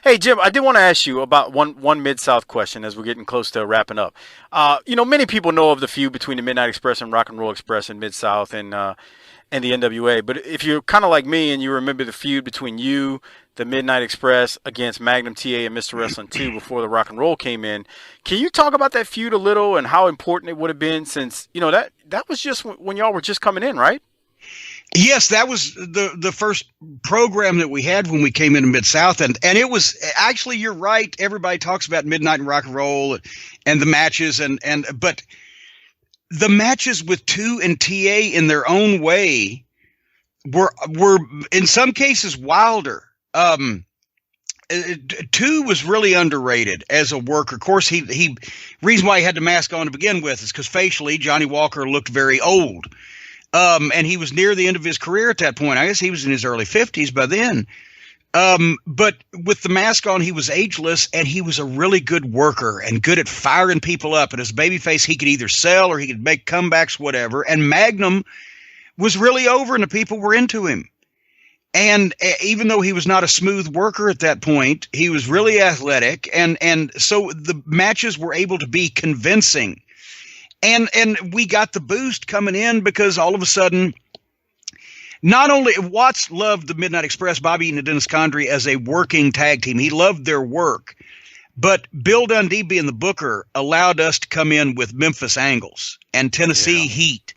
Hey Jim, I did want to ask you about one Mid South question as we're getting close to wrapping up. Many people know of the feud between the Midnight Express and Rock and Roll Express in Mid South and the NWA. But if you're kind of like me and you remember the feud between you, the Midnight Express against Magnum TA and Mr. Wrestling 2 before the Rock and Roll came in, can you talk about that feud a little and how important it would have been since that was just when y'all were just coming in, right? Yes, that was the first program that we had when we came into Mid South, and it was actually, you're right. Everybody talks about Midnight and Rock and Roll and the matches, but the matches with 2 and TA in their own way were in some cases wilder. 2 was really underrated as a worker. Of course, he reason why he had the mask on to begin with is because facially Johnny Walker looked very old. And he was near the end of his career at that point. I guess he was in his early 50s by then. But with the mask on, he was ageless, and he was a really good worker and good at firing people up. And as a babyface, he could either sell or he could make comebacks, whatever. And Magnum was really over, and the people were into him. And even though he was not a smooth worker at that point, he was really athletic. And so the matches were able to be convincing. And we got the boost coming in because all of a sudden, not only Watts loved the Midnight Express, Bobby Eaton and Dennis Condrey, as a working tag team. He loved their work. But Bill Dundee being the booker allowed us to come in with Memphis Angles and Tennessee Heat.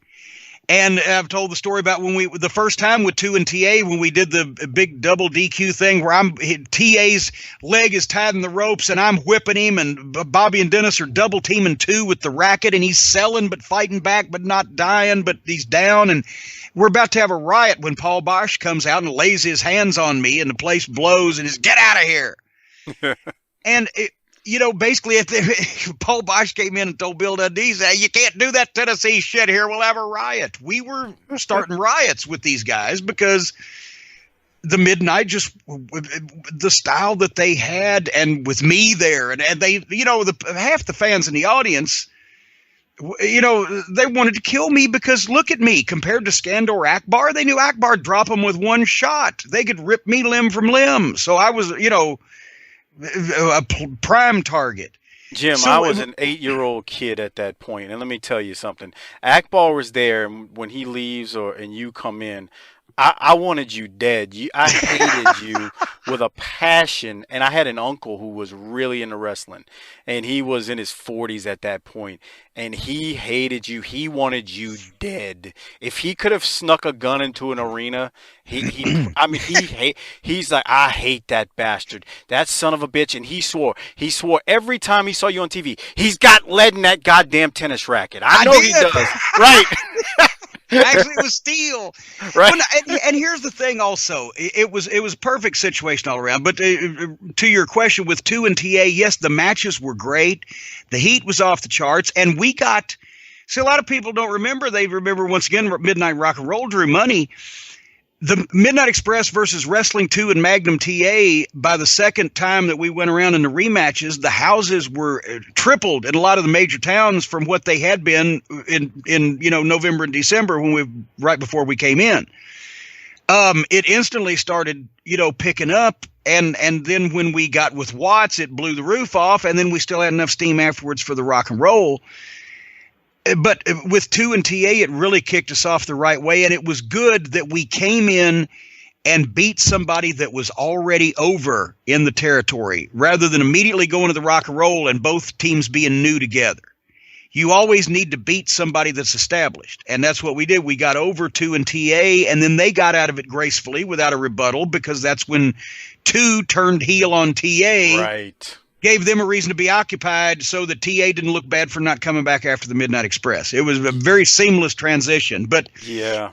And I've told the story about when the first time with 2 and TA, when we did the big double DQ thing where TA's leg is tied in the ropes and I'm whipping him, and Bobby and Dennis are double teaming 2 with the racket, and he's selling but fighting back but not dying, but he's down, and we're about to have a riot when Paul Bosch comes out and lays his hands on me, and the place blows and says, "Get out of here." And basically, Paul Bosch came in and told Bill Dundee, "You can't do that Tennessee shit here. We'll have a riot." We were starting riots with these guys because the Midnight, just the style that they had, and with me there, and they, half the fans in the audience, they wanted to kill me because look at me compared to Skandor Akbar. They knew Akbar drop them with one shot. They could rip me limb from limb. So I was, a prime target. Jim, I was an 8-year-old kid at that point, and let me tell you something. Akbar was there, and when he leaves and you come in, I wanted you dead. I hated you with a passion, and I had an uncle who was really into wrestling, and he was in his 40s at that point, and he hated you. He wanted you dead. If he could have snuck a gun into an arena, he's like, "I hate that bastard, that son of a bitch," and he swore every time he saw you on TV, "He's got lead in that goddamn tennis racket." I know he does, right? Actually, it was steel. Right. And here's the thing also. It was a perfect situation all around. But to your question with 2 and TA, yes, the matches were great. The heat was off the charts. And we got – see, a lot of people don't remember. They remember, once again, Midnight Rock and Roll drew money. The Midnight Express versus Wrestling 2 and Magnum TA, by the second time that we went around in the rematches, the houses were tripled in a lot of the major towns from what they had been in November and December right before we came in. It instantly started, picking up, and then when we got with Watts, it blew the roof off, and then we still had enough steam afterwards for the Rock and Roll. But with 2 and TA, it really kicked us off the right way, and it was good that we came in and beat somebody that was already over in the territory, rather than immediately going to the Rock and Roll and both teams being new together. You always need to beat somebody that's established, and that's what we did. We got over 2 and TA, and then they got out of it gracefully without a rebuttal, because that's when 2 turned heel on TA. Right. Gave them a reason to be occupied so that TA didn't look bad for not coming back after the Midnight Express. It was a very seamless transition. But yeah,